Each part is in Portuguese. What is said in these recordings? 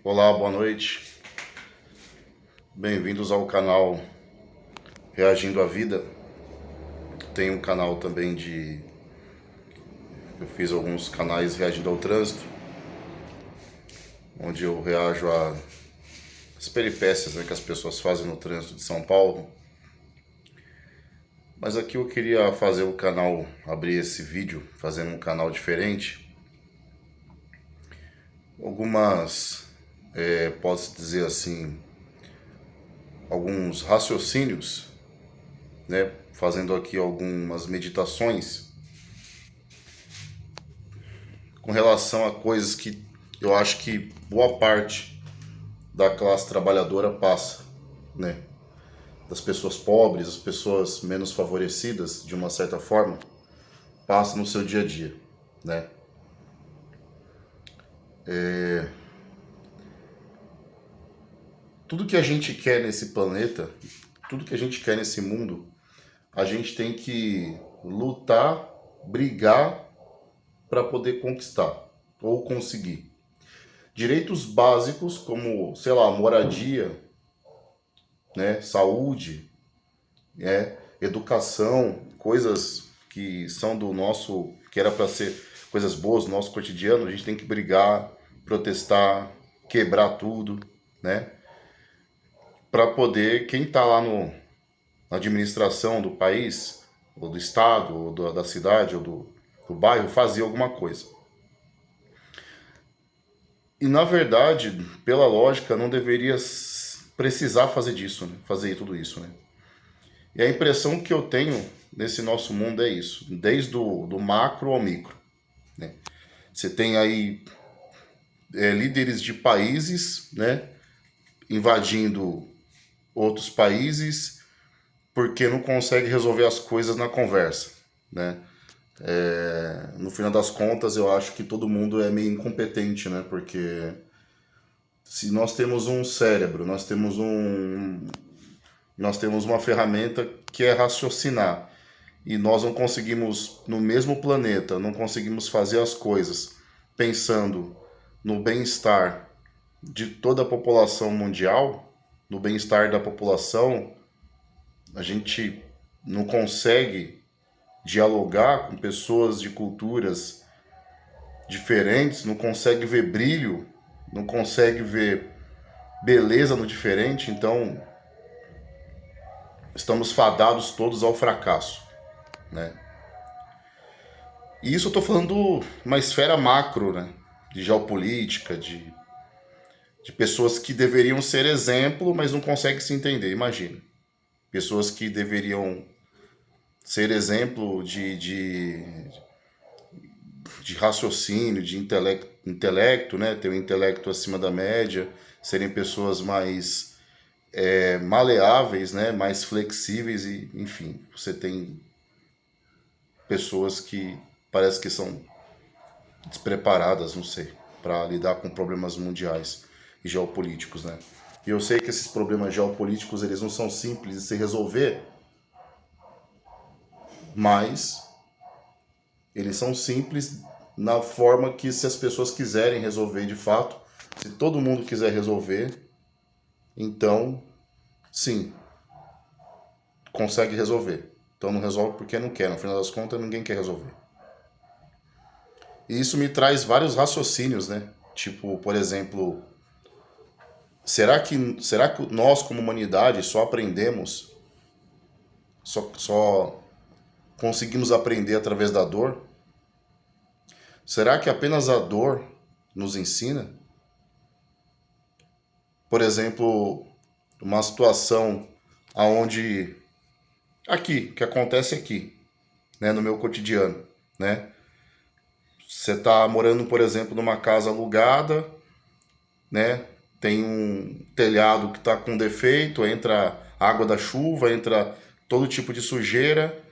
Olá, boa noite. Bem-vindos ao canal Reagindo à Vida. Tem um canal também Eu fiz alguns canais reagindo ao trânsito, onde eu reajo às peripécias, que as pessoas fazem no trânsito de São Paulo. Mas aqui eu queria fazer o canal, abrir esse vídeo, fazendo um canal diferente. Algumas, posso dizer assim, alguns raciocínios, fazendo aqui algumas meditações com relação a coisas que eu acho que boa parte da classe trabalhadora passa, né? Das pessoas pobres, as pessoas menos favorecidas, de uma certa forma, passam no seu dia a dia, né? Tudo que a gente quer nesse planeta, tudo que a gente quer nesse mundo, a gente tem que lutar, brigar para poder conquistar ou conseguir. Direitos básicos como, sei lá, moradia, né, saúde, educação, coisas que são do nosso, que era para ser coisas boas do nosso cotidiano, a gente tem que brigar, protestar, quebrar tudo, né? Para poder, quem está lá na administração do país, ou do estado, ou da cidade, ou do bairro, fazer alguma coisa. E na verdade, pela lógica, não deveria precisar fazer disso, né? Fazer tudo isso, né? E a impressão que eu tenho nesse nosso mundo é isso, desde do macro ao micro, né? Você tem aí líderes de países, né, invadindo outros países porque não consegue resolver as coisas na conversa, né? No final das contas, eu acho que todo mundo é meio incompetente, né? Porque se nós temos um cérebro, nós temos uma ferramenta que é raciocinar e nós não conseguimos, no mesmo planeta, não conseguimos fazer as coisas pensando no bem-estar de toda a população mundial, no bem-estar da população, a gente não consegue dialogar com pessoas de culturas diferentes, não consegue ver brilho, não consegue ver beleza no diferente, então estamos fadados todos ao fracasso, né? E isso eu estou falando uma esfera macro, né? De geopolítica, de pessoas que deveriam ser exemplo, mas não conseguem se entender, imagina. Pessoas que deveriam ser exemplo de raciocínio, de intelecto, né? Ter um intelecto acima da média, serem pessoas mais maleáveis, né? Mais flexíveis e, enfim, você tem pessoas que parece que são despreparadas, não sei, para lidar com problemas mundiais e geopolíticos, né? E eu sei que esses problemas geopolíticos eles não são simples de se resolver, mas eles são simples na forma que se as pessoas quiserem resolver de fato, se todo mundo quiser resolver, então sim, consegue resolver. Então não resolve porque não quer, no final das contas ninguém quer resolver. E isso me traz vários raciocínios, né? Tipo, por exemplo, será que nós como humanidade só aprendemos, só conseguimos aprender através da dor? Será que apenas a dor nos ensina? Por exemplo, uma situação aonde aqui, que acontece aqui, né, no meu cotidiano, né? Você está morando, por exemplo, numa casa alugada, né? Tem um telhado que está com defeito, entra água da chuva, entra todo tipo de sujeira.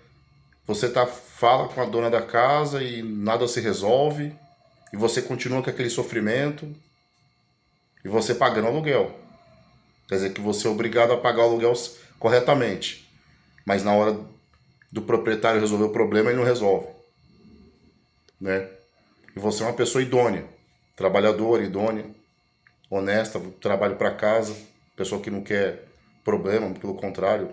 Fala com a dona da casa e nada se resolve, e você continua com aquele sofrimento, e você pagando aluguel. Quer dizer que você é obrigado a pagar o aluguel corretamente. Mas na hora do proprietário resolver o problema, ele não resolve, né? E você é uma pessoa idônea, trabalhadora, idônea. honesta, trabalho para casa, pessoa que não quer problema, pelo contrário,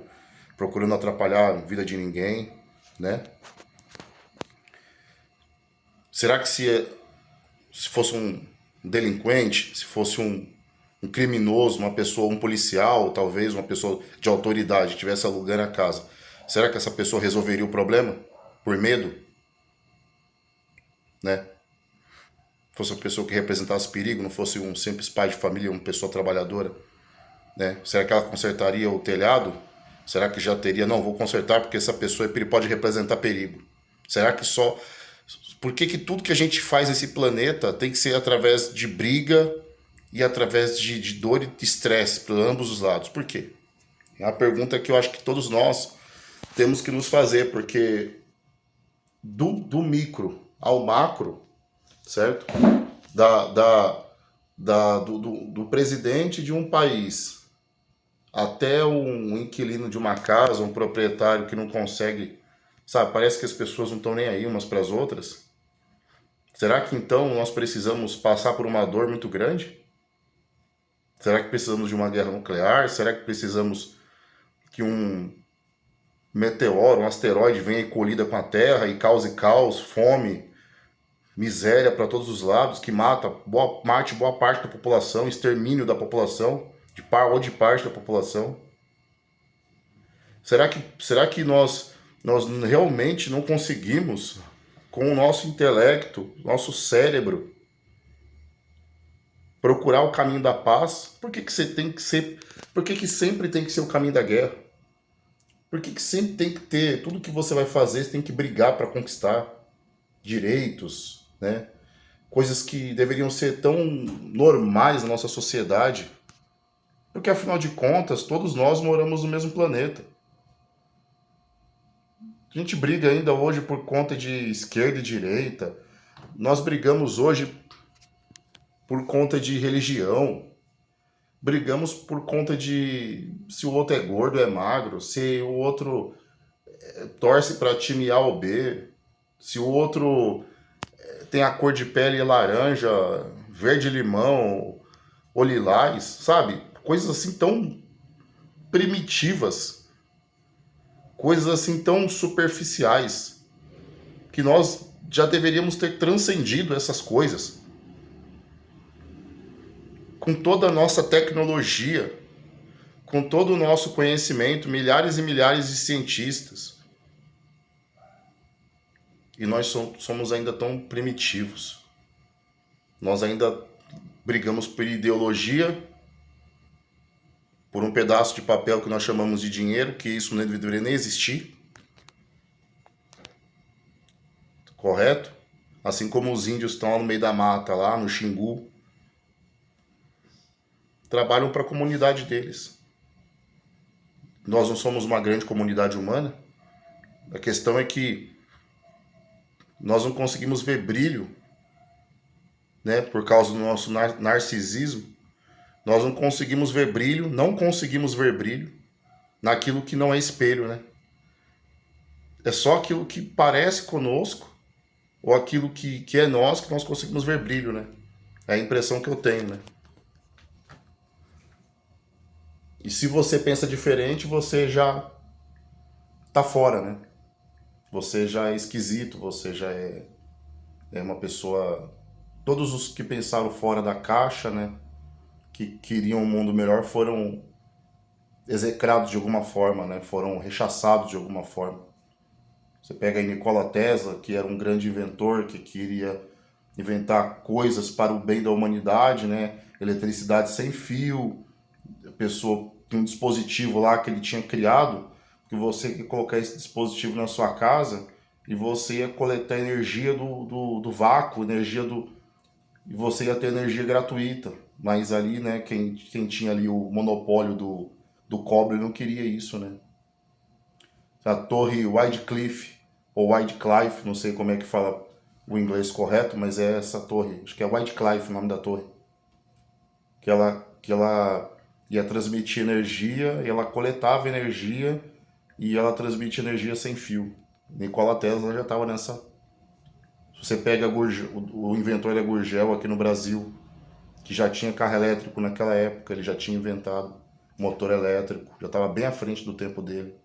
procurando atrapalhar a vida de ninguém, né? Será que se fosse um delinquente, se fosse um criminoso, uma pessoa, um policial, talvez uma pessoa de autoridade estivesse alugando a casa, será que essa pessoa resolveria o problema por medo, né? Fosse uma pessoa que representasse perigo, não fosse um simples pai de família, uma pessoa trabalhadora, né? Será que ela consertaria o telhado? Será que já teria, não, vou consertar porque essa pessoa pode representar perigo? Será que só... Por que que tudo que a gente faz nesse planeta tem que ser através de briga e através de dor e estresse para ambos os lados? Por quê? É uma pergunta que eu acho que todos nós temos que nos fazer, porque do micro ao macro, certo? Da, da, do presidente de um país até um inquilino de uma casa, um proprietário que não consegue, sabe? Parece que as pessoas não estão nem aí umas para as outras. Será que então nós precisamos passar por uma dor muito grande? Será que precisamos de uma guerra nuclear? Será que precisamos que um meteoro, um asteroide venha e colida com a Terra e cause caos, fome, miséria para todos os lados, que mate boa parte da população, extermínio da população, ou de parte da população? Será que nós realmente não conseguimos, com o nosso intelecto, nosso cérebro, procurar o caminho da paz? Por que que sempre tem que ser o caminho da guerra? Por que que sempre tem que ter, tudo que você vai fazer, você tem que brigar para conquistar direitos, né? Coisas que deveriam ser tão normais na nossa sociedade. Porque afinal de contas, todos nós moramos no mesmo planeta. A gente briga ainda hoje por conta de esquerda e direita. Nós brigamos hoje por conta de religião. Brigamos por conta de se o outro é gordo ou é magro, se o outro torce para time A ou B, se o outro tem a cor de pele laranja, verde limão ou lilás, sabe? Coisas assim tão primitivas, coisas assim tão superficiais, que nós já deveríamos ter transcendido essas coisas. Com toda a nossa tecnologia, com todo o nosso conhecimento, milhares e milhares de cientistas. E nós somos ainda tão primitivos. Nós ainda brigamos por ideologia, por um pedaço de papel que nós chamamos de dinheiro, que isso não deveria nem existir. Correto? Assim como os índios estão lá no meio da mata, lá no Xingu, trabalham para a comunidade deles. Nós não somos uma grande comunidade humana. A questão é que nós não conseguimos ver brilho, né, por causa do nosso narcisismo. Nós não conseguimos ver brilho, naquilo que não é espelho, né? É só aquilo que parece conosco, ou aquilo que é nós, que nós conseguimos ver brilho, né? É a impressão que eu tenho, né? E se você pensa diferente, você já tá fora, né? Você já é esquisito, você já é uma pessoa... Todos os que pensaram fora da caixa, né? Que queriam um mundo melhor foram execrados de alguma forma, né? Foram rechaçados de alguma forma. Você pega aí Nikola Tesla, que era um grande inventor, que queria inventar coisas para o bem da humanidade, né? Eletricidade sem fio, a pessoa tem um dispositivo lá que ele tinha criado, que você ia colocar esse dispositivo na sua casa e você ia coletar energia do vácuo, e você ia ter energia gratuita. Mas ali, né, quem tinha ali o monopólio do cobre não queria isso, né? A torre Wycliffe, ou Wycliffe, não sei como é que fala o inglês correto, mas é essa torre, acho que é Wycliffe o nome da torre, que ela ia transmitir energia, e ela coletava energia, e ela transmite energia sem fio. Nikola Tesla já estava nessa... Se você pega o inventor da Gurgel aqui no Brasil, que já tinha carro elétrico naquela época, ele já tinha inventado motor elétrico, já estava bem à frente do tempo dele.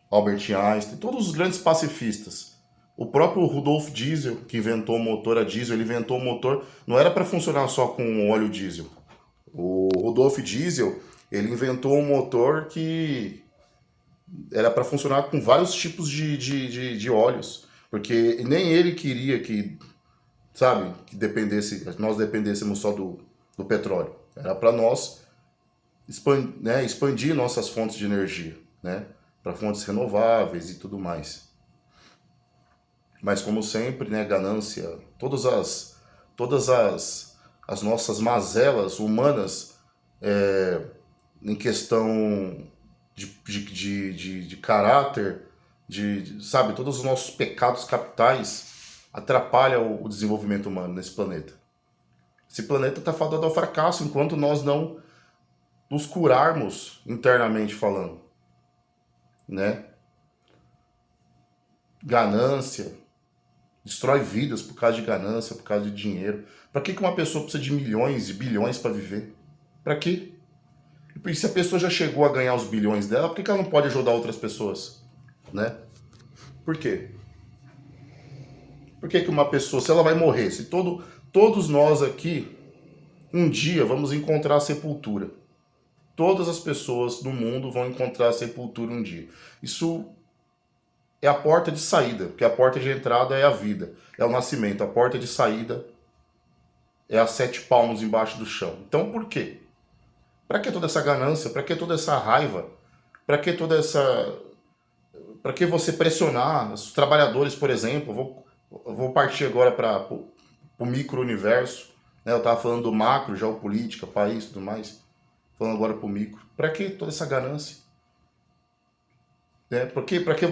Albert Einstein, todos os grandes pacifistas. O próprio Rudolf Diesel, que inventou o motor a diesel, ele inventou o motor, não era para funcionar só com óleo diesel. O Rudolf Diesel, ele inventou um motor que era para funcionar com vários tipos de óleos, porque nem ele queria que, sabe, que nós dependêssemos só do petróleo. Era para nós expandir nossas fontes de energia, né, para fontes renováveis e tudo mais. Mas como sempre, né, ganância, todas as nossas mazelas humanas em questão de caráter, sabe, todos os nossos pecados capitais atrapalham o desenvolvimento humano nesse planeta. Esse planeta está fadado ao fracasso enquanto nós não nos curarmos internamente falando, né? Ganância destrói vidas por causa de ganância, por causa de dinheiro. Para que uma pessoa precisa de milhões e bilhões para viver? Para quê? E se a pessoa já chegou a ganhar os bilhões dela, por que ela não pode ajudar outras pessoas? Né? Por quê? Por que uma pessoa, se ela vai morrer, se todos nós aqui, um dia vamos encontrar a sepultura. Todas as pessoas do mundo vão encontrar a sepultura um dia. Isso é a porta de saída, porque a porta de entrada é a vida, é o nascimento. A porta de saída é a 7 palmos embaixo do chão. Então por quê? Para que toda essa ganância? Para que toda essa raiva? Para que toda essa... Para que você pressionar os trabalhadores, por exemplo? Eu vou partir agora para o micro-universo. Né? Eu estava falando do macro, geopolítica, país e tudo mais. Falando agora para o micro. Para que toda essa ganância? Né? Para que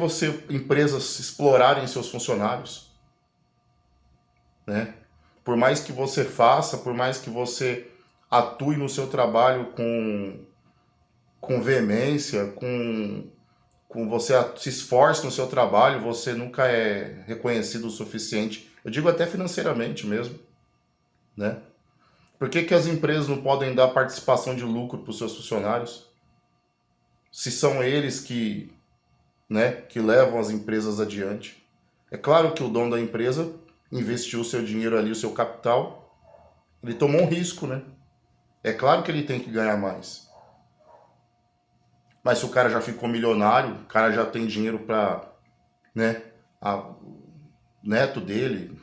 empresas explorarem seus funcionários? Né? Por mais que você faça, por mais que você atue no seu trabalho com veemência, com você se esforce no seu trabalho, você nunca é reconhecido o suficiente. Eu digo até financeiramente mesmo, né? Por que as empresas não podem dar participação de lucro para os seus funcionários? Se são eles que levam as empresas adiante. É claro que o dono da empresa investiu o seu dinheiro ali, o seu capital, ele tomou um risco, né? É claro que ele tem que ganhar mais. Mas se o cara já ficou milionário, o cara já tem dinheiro para, né, o neto dele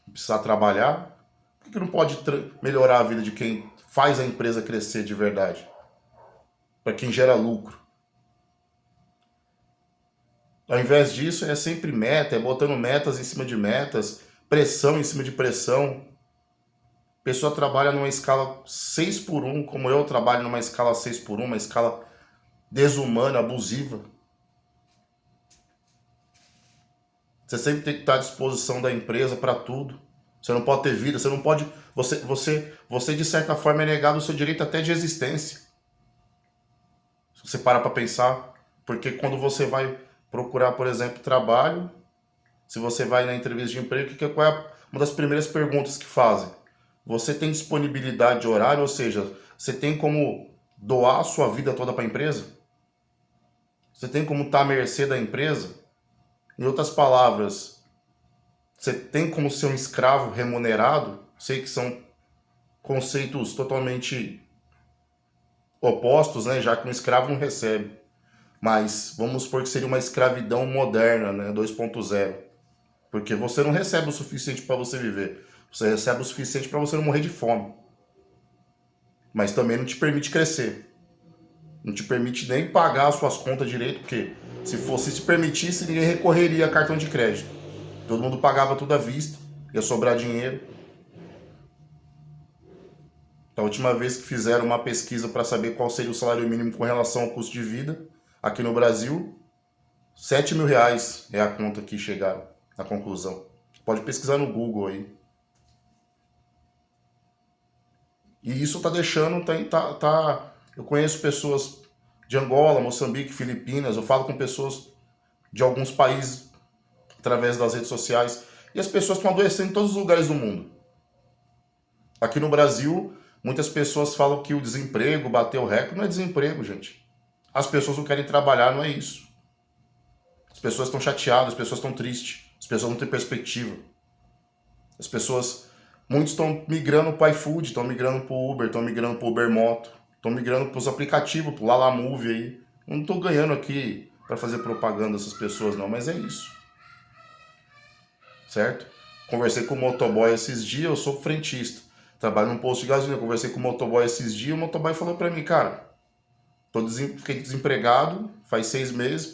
precisar trabalhar, por que não pode melhorar a vida de quem faz a empresa crescer de verdade? Para quem gera lucro. Ao invés disso, é sempre meta, é botando metas em cima de metas, pressão em cima de pressão. A pessoa trabalha numa escala 6x1, como eu trabalho numa escala 6x1, uma escala desumana, abusiva. Você sempre tem que estar à disposição da empresa para tudo. Você não pode ter vida, você não pode... Você de certa forma é negado o seu direito até de existência. Se você para pensar, porque quando você vai procurar, por exemplo, trabalho, se você vai na entrevista de emprego, qual é uma das primeiras perguntas que fazem? Você tem disponibilidade de horário, ou seja, você tem como doar a sua vida toda para a empresa? Você tem como estar à mercê da empresa? Em outras palavras, você tem como ser um escravo remunerado? Sei que são conceitos totalmente opostos, né? Já que um escravo não recebe. Mas vamos supor que seria uma escravidão moderna, né? 2.0. Porque você não recebe o suficiente para você viver. Você recebe o suficiente para você não morrer de fome. Mas também não te permite crescer. Não te permite nem pagar as suas contas direito, porque se te permitisse, ninguém recorreria a cartão de crédito. Todo mundo pagava tudo à vista, ia sobrar dinheiro. A última vez que fizeram uma pesquisa para saber qual seria o salário mínimo com relação ao custo de vida, aqui no Brasil, R$7.000 é a conta que chegaram na conclusão. Pode pesquisar no Google aí. E isso tá deixando, eu conheço pessoas de Angola, Moçambique, Filipinas, eu falo com pessoas de alguns países através das redes sociais, e as pessoas estão adoecendo em todos os lugares do mundo. Aqui no Brasil, muitas pessoas falam que o desemprego bateu recorde. Não é desemprego, gente. As pessoas não querem trabalhar, não é isso. As pessoas estão chateadas, as pessoas estão tristes, as pessoas não têm perspectiva. As pessoas, muitos estão migrando para o iFood, estão migrando para o Uber, estão migrando para o Uber Moto, estão migrando para os aplicativos, para o Lalamove aí. Não estou ganhando aqui para fazer propaganda dessas pessoas não, mas é isso. Certo? Conversei com o motoboy esses dias, eu sou frentista. Trabalho num posto de gasolina, conversei com o motoboy esses dias, o motoboy falou para mim, cara, fiquei desempregado, faz 6 meses,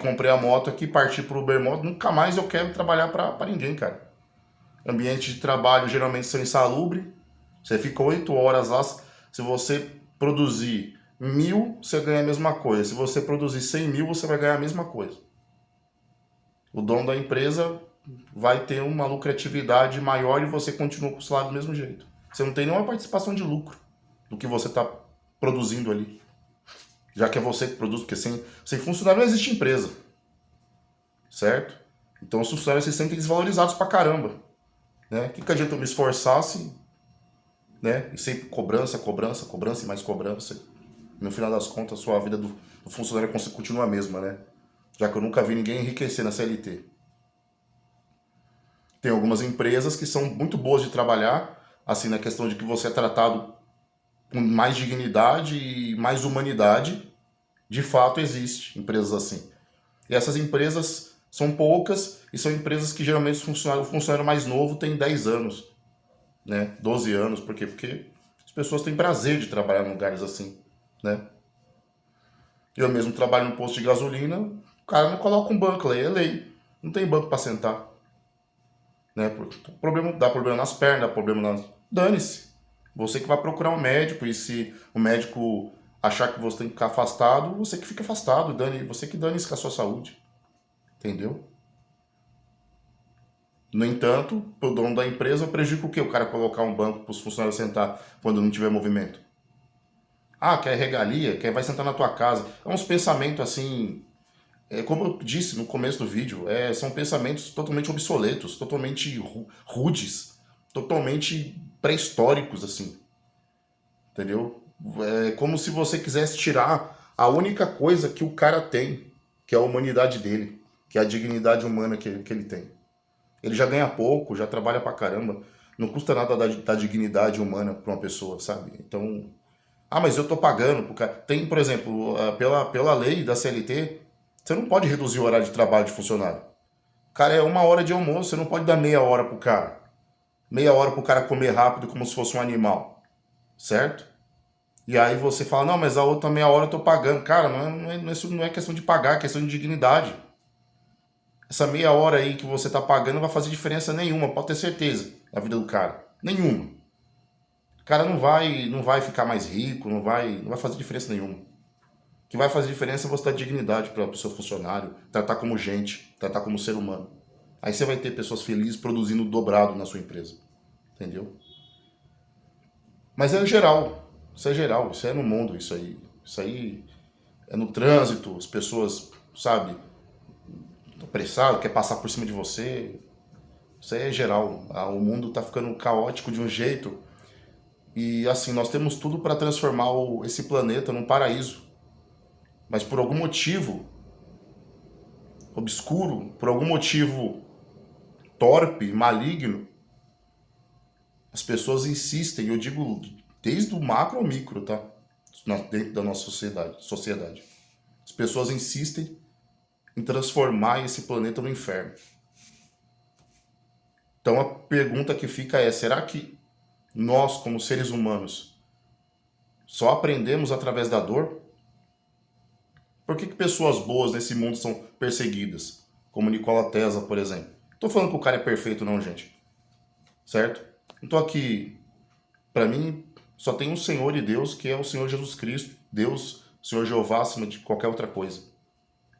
comprei a moto aqui, parti pro Uber Moto, nunca mais eu quero trabalhar para ninguém, cara. Ambiente de trabalho geralmente são insalubre, você fica 8 horas lá, se você produzir 1.000, você ganha a mesma coisa, se você produzir 100.000, você vai ganhar a mesma coisa. O dono da empresa vai ter uma lucratividade maior e você continua com o salário do mesmo jeito. Você não tem nenhuma participação de lucro do que você está produzindo ali. Já que é você que produz, porque sem funcionário não existe empresa. Certo? Então os funcionários se sentem desvalorizados pra caramba. Né? O que adianta eu me esforçasse, né? E sempre cobrança, cobrança, cobrança e mais cobrança. E no final das contas, a sua vida do funcionário continua a mesma, né? Já que eu nunca vi ninguém enriquecer na CLT. Tem algumas empresas que são muito boas de trabalhar, assim, na questão de que você é tratado com mais dignidade e mais humanidade. De fato, existe empresas assim. E essas empresas são poucas e são empresas que geralmente o funcionário mais novo tem 10 anos, né? 12 anos, por quê? Porque as pessoas têm prazer de trabalhar em lugares assim, né? Eu mesmo trabalho no posto de gasolina, o cara não coloca um banco, lei é lei. Não tem banco para sentar. Né? Dá problema nas pernas, dá problema nas... Dane-se. Você que vai procurar um médico e se o médico achar que você tem que ficar afastado, você que fica afastado, você que dane-se com a sua saúde. Entendeu? No entanto, pro dono da empresa, prejudica o quê? O cara colocar um banco para os funcionários sentar quando não tiver movimento. Ah, quer regalia, vai sentar na tua casa. É uns pensamentos assim, como eu disse no começo do vídeo, são pensamentos totalmente obsoletos, totalmente rudes, totalmente pré-históricos, assim. Entendeu? É como se você quisesse tirar a única coisa que o cara tem, que é a humanidade dele, que é a dignidade humana que ele tem. Ele já ganha pouco, já trabalha pra caramba. Não custa nada dar dignidade humana pra uma pessoa, sabe? Então. Ah, mas eu tô pagando pro cara. Tem, por exemplo, pela lei da CLT, você não pode reduzir o horário de trabalho de funcionário. O cara é 1 hora de almoço, você não pode dar meia hora pro cara. Meia hora pro cara comer rápido como se fosse um animal. Certo? E aí você fala, não, mas a outra meia hora eu tô pagando. Cara, isso não é questão de pagar, é questão de dignidade. Essa meia hora aí que você tá pagando não vai fazer diferença nenhuma, pode ter certeza, na vida do cara. Nenhuma. O cara não vai ficar mais rico, não vai fazer diferença nenhuma. O que vai fazer diferença é você dar dignidade para o seu funcionário, tratar como gente, tratar como ser humano. Aí você vai ter pessoas felizes produzindo dobrado na sua empresa. Entendeu? Mas é geral. Isso é geral. Isso é no mundo, isso aí. Isso aí é no trânsito, as pessoas, sabe, estão apressadas, quer passar por cima de você. Isso aí é geral. O mundo tá ficando caótico de um jeito. E assim, nós temos tudo para transformar esse planeta num paraíso. Mas por algum motivo obscuro, por algum motivo torpe, maligno, as pessoas insistem, eu digo desde o macro ao micro, tá? Dentro da nossa sociedade. As pessoas insistem em transformar esse planeta no inferno. Então a pergunta que fica é, será que nós, como seres humanos, só aprendemos através da dor? Por que pessoas boas nesse mundo são perseguidas? Como Nikola Tesla, por exemplo. Não tô falando que o cara é perfeito não, gente. Certo? Não tô aqui... Para mim, só tem um Senhor e Deus, que é o Senhor Jesus Cristo. Deus, Senhor Jeová, acima de qualquer outra coisa.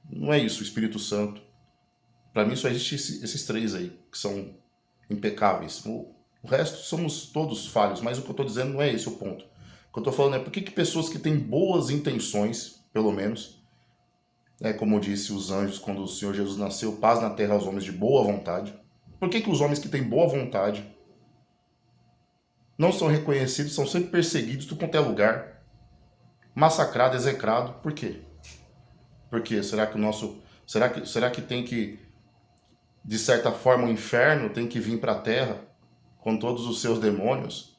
Não é isso, o Espírito Santo. Para mim só existe esses três aí, que são impecáveis. O resto somos todos falhos, mas o que eu estou dizendo não é esse o ponto. O que eu estou falando é por que pessoas que têm boas intenções, pelo menos, como disse os anjos quando o Senhor Jesus nasceu, paz na terra aos homens de boa vontade. Por que os homens que têm boa vontade não são reconhecidos, são sempre perseguidos, tudo quanto é lugar, massacrado, execrado. Por quê? Por quê? Será que o nosso, será que tem que, de certa forma, o inferno tem que vir para a Terra com todos os seus demônios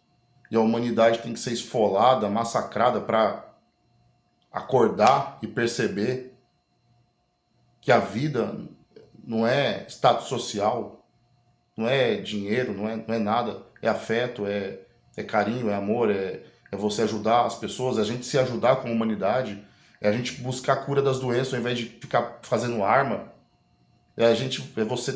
e a humanidade tem que ser esfolada, massacrada para acordar e perceber que a vida não é status social, não é dinheiro, não é nada, é afeto, é carinho, é amor, é você ajudar as pessoas, é a gente se ajudar como humanidade, é a gente buscar a cura das doenças ao invés de ficar fazendo arma, é você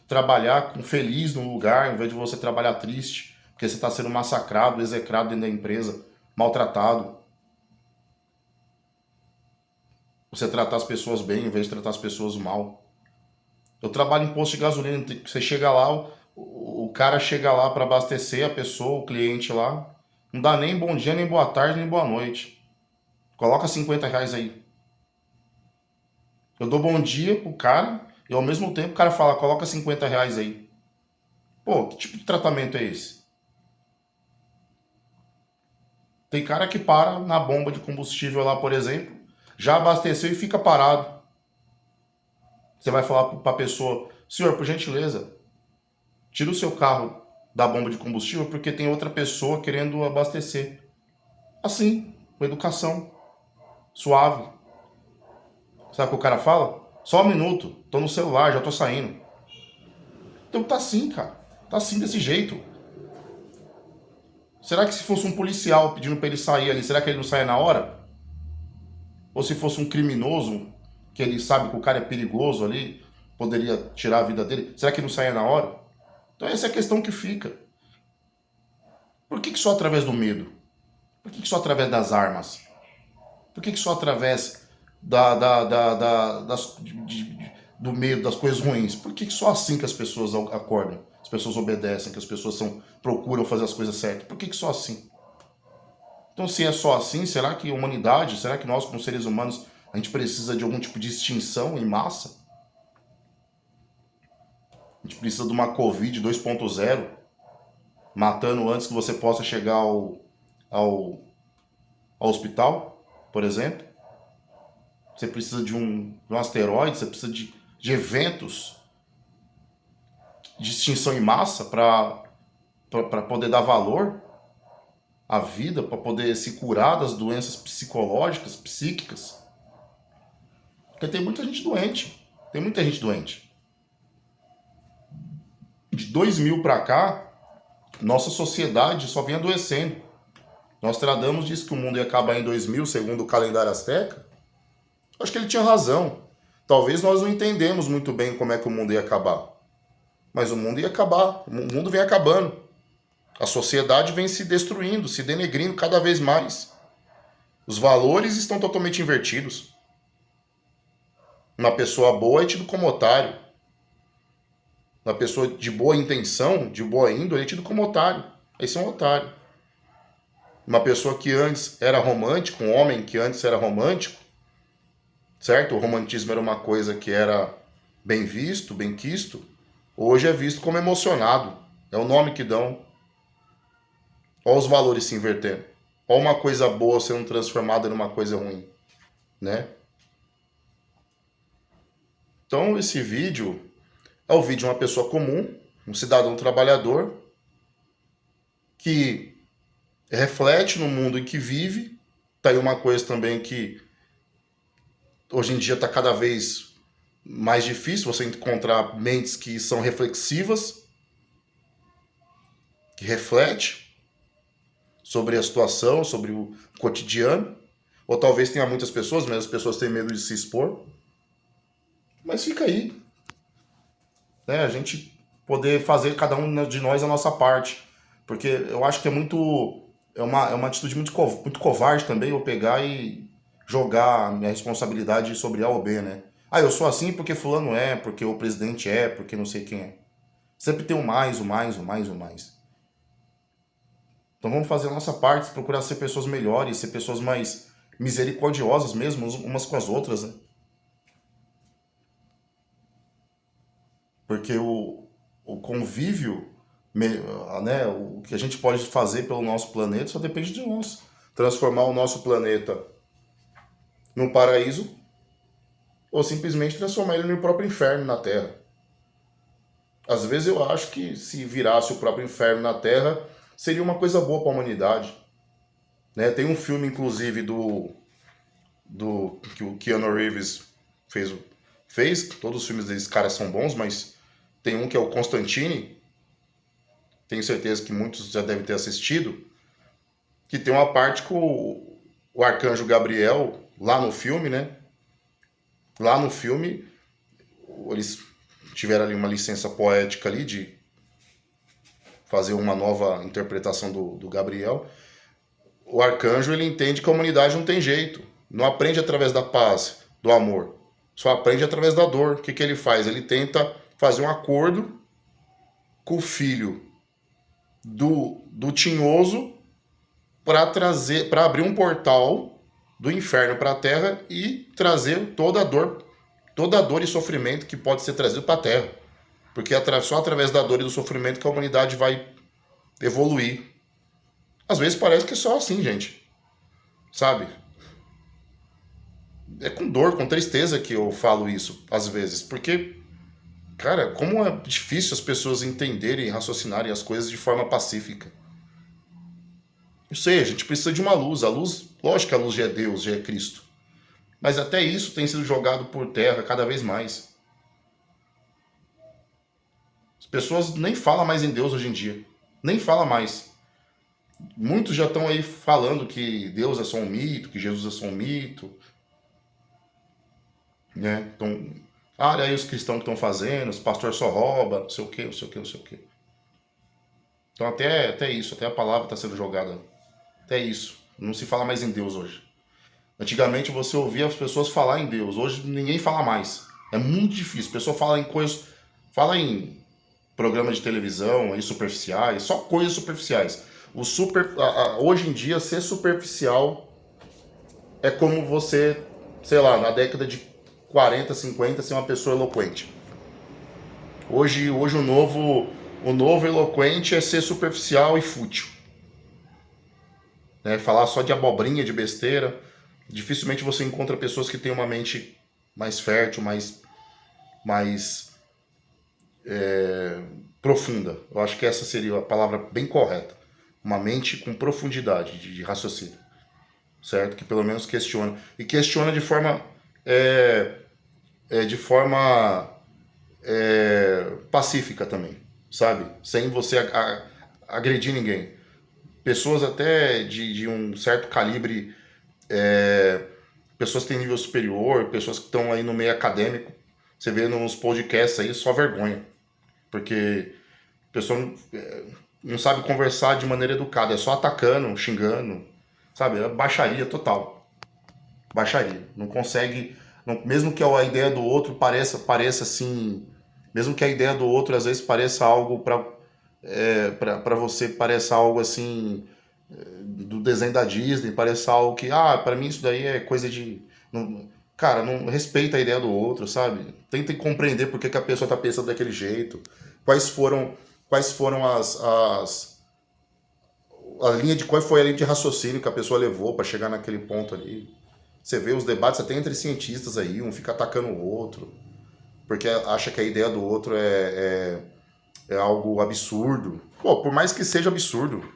trabalhar com feliz no lugar ao invés de você trabalhar triste, porque você está sendo massacrado, execrado dentro da empresa, maltratado. Você tratar as pessoas bem em vez de tratar as pessoas mal. Eu trabalho em posto de gasolina, você chega lá, o cara chega lá para abastecer a pessoa, o cliente lá, não dá nem bom dia, nem boa tarde, nem boa noite. Coloca R$ 50 aí. Eu dou bom dia pro cara e ao mesmo tempo o cara fala, coloca R$ 50 aí. Pô, que tipo de tratamento é esse? Tem cara que para na bomba de combustível lá, por exemplo, já abasteceu e fica parado. Você vai falar para a pessoa, senhor, por gentileza, tira o seu carro da bomba de combustível porque tem outra pessoa querendo abastecer. Assim, com educação, suave. Sabe o que o cara fala? Só um minuto, tô no celular, já tô saindo. Então tá assim, cara. Tá assim desse jeito. Será que se fosse um policial pedindo pra ele sair ali, será que ele não saia na hora? Ou se fosse um criminoso, que ele sabe que o cara é perigoso ali, poderia tirar a vida dele, será que ele não saia na hora? Então essa é a questão que fica. Por que só através do medo? Por que só através das armas? Por que só através do medo, das coisas ruins? Por que só assim que as pessoas acordam? As pessoas obedecem, que as pessoas procuram fazer as coisas certas? Por que só assim? Então, se é só assim, será que a humanidade, será que nós, como seres humanos, a gente precisa de algum tipo de extinção em massa? A gente precisa de uma Covid 2.0, matando antes que você possa chegar ao, ao hospital, por exemplo? Você precisa de um asteroide, você precisa de eventos de extinção em massa para poder dar valor à vida, para poder se curar das doenças psicológicas, psíquicas. Porque tem muita gente doente. Tem muita gente doente. De 2000 para cá, nossa sociedade só vem adoecendo. Nostradamus disse que o mundo ia acabar em 2000, segundo o calendário azteca. Acho que ele tinha razão. Talvez nós não entendemos muito bem como é que o mundo ia acabar. Mas o mundo ia acabar. O mundo vem acabando. A sociedade vem se destruindo, se denegrindo cada vez mais. Os valores estão totalmente invertidos. Uma pessoa boa é tido como otário. Uma pessoa de boa intenção, de boa índole, é tido como otário. Esse é um otário. Uma pessoa que antes era romântico, um homem que antes era romântico, certo? O romantismo era uma coisa que era bem visto, bem quisto. Hoje é visto como emocionado. É o nome que dão. Olha os valores se invertendo. Olha uma coisa boa sendo transformada numa coisa ruim, né? Então esse vídeo é o vídeo de uma pessoa comum, um cidadão trabalhador, que reflete no mundo em que vive. Tá aí uma coisa também que hoje em dia está cada vez mais difícil você encontrar mentes que são reflexivas, que refletem sobre a situação, sobre o cotidiano. Ou talvez tenha muitas pessoas, mas as pessoas têm medo de se expor. Mas fica aí, né? A gente poder fazer cada um de nós a nossa parte. Porque eu acho que é uma atitude muito covarde também eu pegar e jogar a minha responsabilidade sobre A ou B, né? Ah, eu sou assim porque fulano é, porque o presidente é, porque não sei quem é. Sempre tem o mais, o mais, o mais, o mais. Então vamos fazer a nossa parte, procurar ser pessoas melhores, ser pessoas mais misericordiosas mesmo, umas com as outras, né? Porque o convívio né, o que a gente pode fazer pelo nosso planeta só depende de nós. Transformar o nosso planeta num paraíso ou simplesmente transformar ele no próprio inferno na Terra. Às vezes eu acho que se virasse o próprio inferno na Terra, seria uma coisa boa para a humanidade. Né? Tem um filme, inclusive, que o Keanu Reeves fez. Todos os filmes desses caras são bons, mas tem um que é o Constantine. Tenho certeza que muitos já devem ter assistido. Que tem uma parte com o arcanjo Gabriel, lá no filme, né? Lá no filme, eles tiveram ali uma licença poética ali de fazer uma nova interpretação do Gabriel. O arcanjo, ele entende que a humanidade não tem jeito. Não aprende através da paz, do amor. Só aprende através da dor. O que ele faz? Ele tenta fazer um acordo com o filho do tinhoso para abrir um portal do inferno para a Terra e trazer toda a dor e sofrimento que pode ser trazido para a Terra. Porque só através da dor e do sofrimento que a humanidade vai evoluir. Às vezes parece que é só assim, gente. Sabe? É com dor, com tristeza que eu falo isso, às vezes. Porque, cara, como é difícil as pessoas entenderem e raciocinarem as coisas de forma pacífica. Eu sei, a gente precisa de uma luz. A luz, lógico que a luz já é Deus, já é Cristo. Mas até isso tem sido jogado por terra cada vez mais. As pessoas nem falam mais em Deus hoje em dia. Nem falam mais. Muitos já estão aí falando que Deus é só um mito, que Jesus é só um mito. Né? Então, olha aí os cristãos que estão fazendo, os pastores só roubam, não sei o que, não sei o que, não sei o que. Então até isso, até a palavra está sendo jogada. Até isso. Não se fala mais em Deus hoje. Antigamente você ouvia as pessoas falar em Deus, hoje ninguém fala mais. É muito difícil. A pessoa fala em coisas. Fala em programas de televisão aí superficiais, só coisas superficiais. Hoje em dia, ser superficial é como você, sei lá, na década de 40, 50, ser uma pessoa eloquente. Hoje o novo eloquente é ser superficial e fútil. Né? Falar só de abobrinha, de besteira. Dificilmente você encontra pessoas que têm uma mente mais fértil, mais profunda. Eu acho que essa seria a palavra bem correta. Uma mente com profundidade de raciocínio. Certo? Que pelo menos questiona. E questiona de forma pacífica também, sabe? Sem você agredir ninguém. Pessoas até de um certo calibre, pessoas que têm nível superior, pessoas que estão aí no meio acadêmico, você vê nos podcasts aí só vergonha. Porque a pessoa não sabe conversar de maneira educada, é só atacando, xingando, sabe? É baixaria total. Baixaria. Não consegue, mesmo que a ideia do outro pareça assim, mesmo que a ideia do outro às vezes pareça algo para você, pareça algo assim do desenho da Disney, pareça algo que, para mim isso daí é coisa de... Cara, não respeita a ideia do outro, sabe? Tenta compreender por que a pessoa tá pensando daquele jeito. Quais foram qual foi a linha de raciocínio que a pessoa levou para chegar naquele ponto ali. Você vê os debates até entre cientistas aí, um fica atacando o outro, porque acha que a ideia do outro é algo absurdo. Pô, por mais que seja absurdo,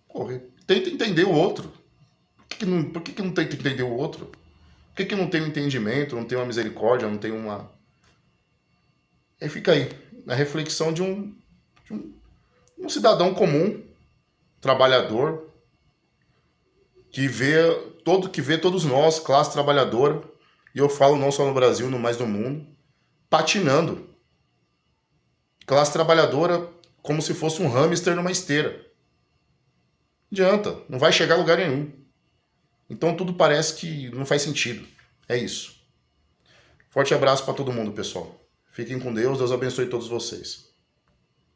pô, tenta entender o outro. Por que não tenta entender o outro? Por que não tem um entendimento, não tem uma misericórdia, não tem uma... Aí fica aí, a reflexão de um cidadão comum, trabalhador, que vê todos nós, classe trabalhadora, e eu falo não só no Brasil, mas no mundo, patinando. Classe trabalhadora como se fosse um hamster numa esteira. Não adianta, não vai chegar a lugar nenhum. Então tudo parece que não faz sentido. É isso. Forte abraço para todo mundo, pessoal. Fiquem com Deus, Deus abençoe todos vocês.